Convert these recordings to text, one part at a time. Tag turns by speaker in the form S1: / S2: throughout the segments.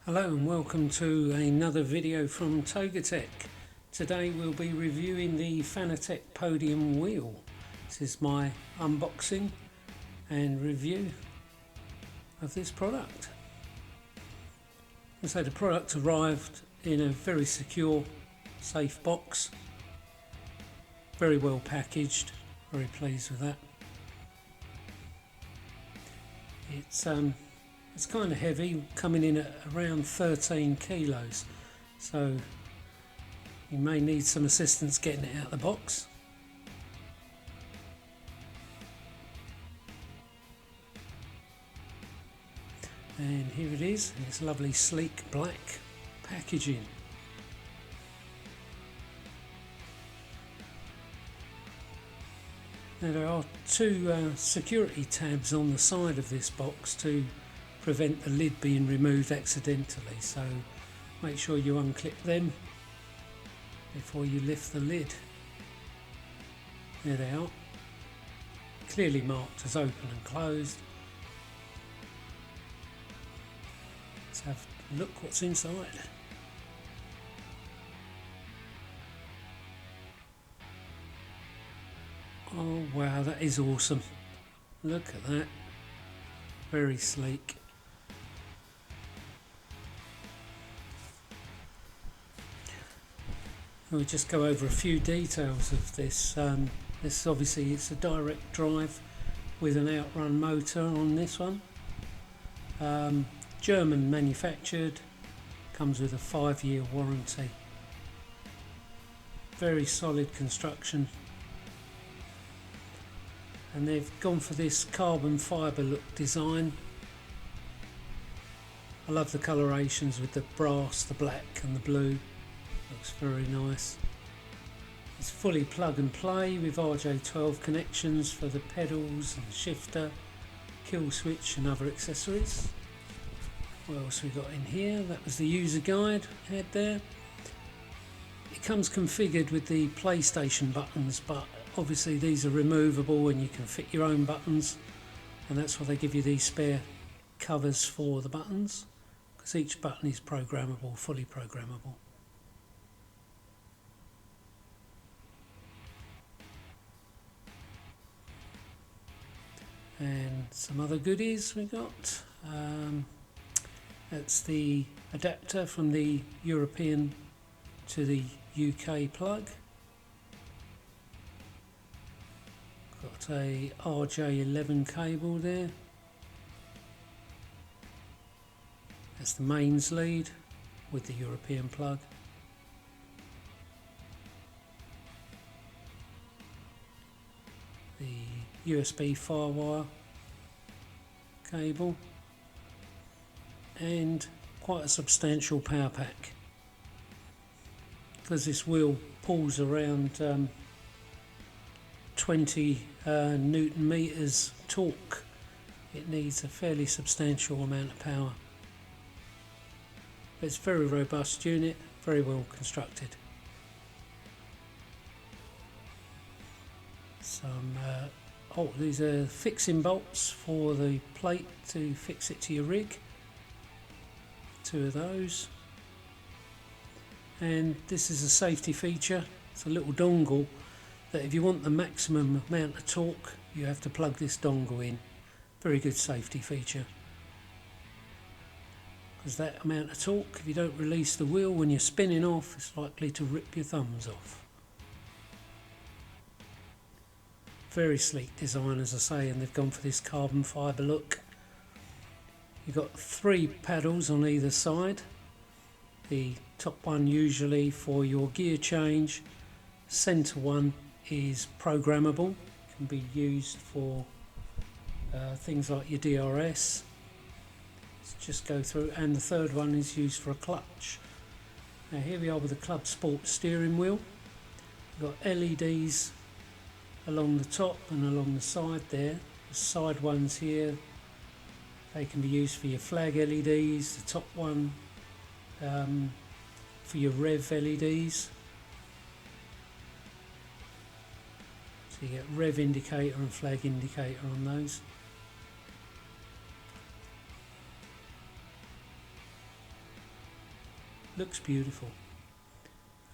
S1: Hello and welcome to another video from Togatech. Today we'll be reviewing the Fanatec Podium Wheel. This is my unboxing and review of this product. So the product arrived in a very secure, safe box. Very well packaged, very pleased with that. It's kind of heavy, coming in at around 13 kilos, so you may need some assistance getting it out of the box. And here it is, it's lovely sleek black packaging. Now there are two security tabs on the side of this box to prevent the lid being removed accidentally, so make sure you unclip them before you lift the lid. There they are, clearly marked as open and closed. Let's have a look what's inside. Oh wow, that is awesome. Look at that, very sleek. We'll just go over a few details of this. This obviously it's a direct drive with an outrun motor on this one. German manufactured, comes with a 5-year warranty. Very solid construction. And they've gone for this carbon fibre look design. I love the colorations with the brass, the black and the blue. Looks very nice. It's fully plug and play with RJ12 connections for the pedals and shifter, kill switch and other accessories. What else we got in here? That was the user guide I had there. It comes configured with the PlayStation buttons, but obviously these are removable and you can fit your own buttons, and that's why they give you these spare covers for the buttons, because each button is programmable, fully programmable. And some other goodies we got. That's the adapter from the European to the UK plug. Got a RJ11 cable there. That's the mains lead with the European plug. The USB firewire cable and quite a substantial power pack, because this wheel pulls around 20 Newton meters torque. It needs a fairly substantial amount of power. But it's a very robust unit, very well constructed. These are fixing bolts for the plate to fix it to your rig. 2 of those. And this is a safety feature. It's a little dongle that if you want the maximum amount of torque, you have to plug this dongle in. Very good safety feature, because that amount of torque, if you don't release the wheel when you're spinning off, it's likely to rip your thumbs off. Very sleek design, as I say, and they've gone for this carbon fibre look. You've got 3 paddles on either side. The top one usually for your gear change. Centre one is programmable, can be used for things like your DRS. Let's just go through, and the third one is used for a clutch. Now here we are with the Club Sport steering wheel. We've got LEDs along the top and along the side there. The side ones here, they can be used for your flag LEDs, the top one for your rev LEDs. So you get rev indicator and flag indicator on those. looks beautiful.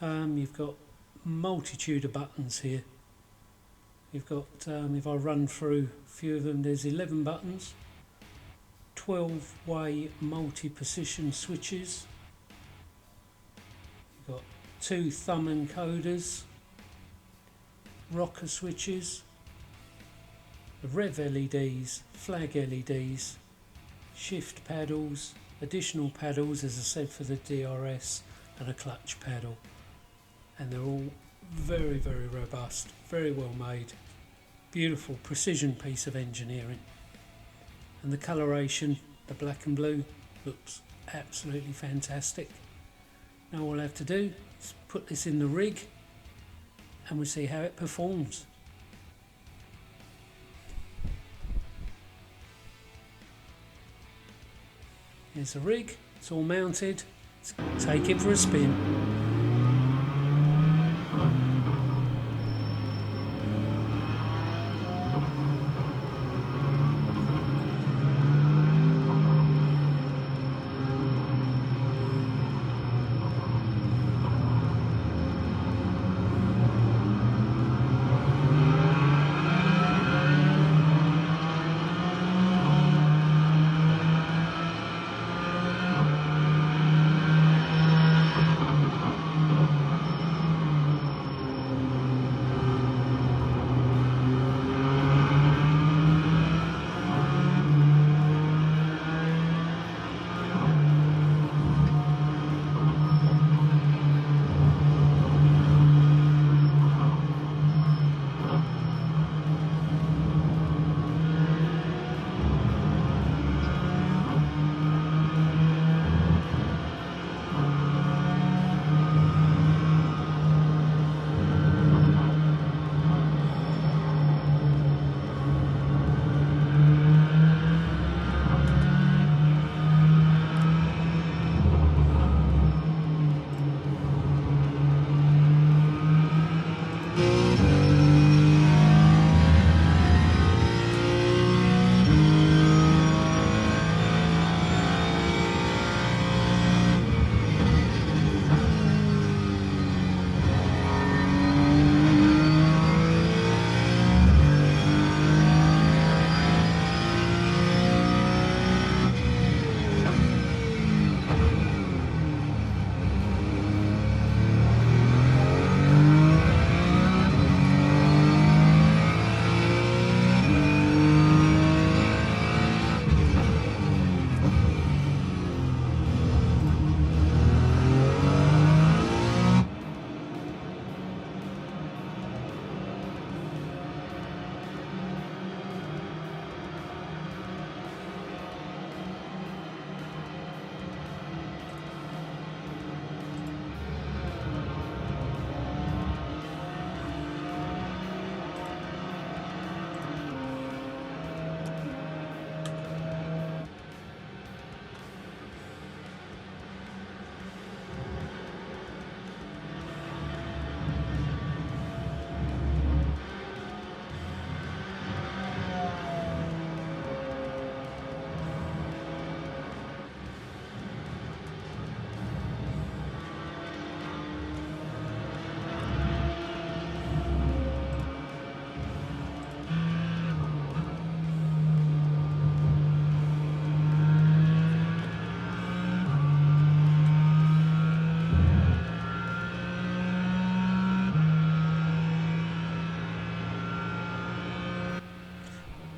S1: You've got multitude of buttons here. You've got, if I run through a few of them, there's 11 buttons, 12-way multi-position switches. You've got 2 thumb encoders, rocker switches, the rev LEDs, flag LEDs, shift paddles, additional paddles as I said for the DRS, and a clutch paddle. And they're all very, very robust, very well made, beautiful precision piece of engineering. And the coloration, the black and blue, looks absolutely fantastic. Now all I have to do is put this in the rig and we'll see how it performs. Here's the rig, it's all mounted. Let's take it for a spin.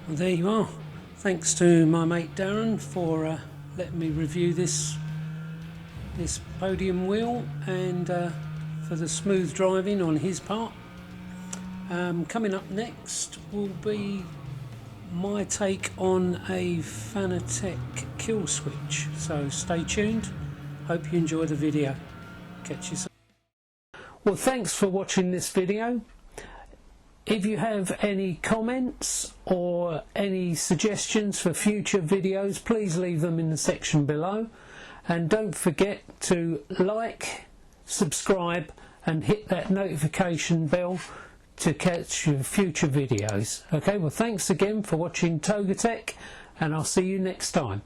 S1: Well, there you are. Thanks to my mate Darren for letting me review this podium wheel, and for the smooth driving on his part. Coming up next will be my take on a Fanatec kill switch, so stay tuned. Hope you enjoy the video. Catch you soon. Well, thanks for watching this video. If you have any comments or any suggestions for future videos, please leave them in the section below, and don't forget to like, subscribe and hit that notification bell to catch your future videos. Okay, well, thanks again for watching Togatech, and I'll see you next time.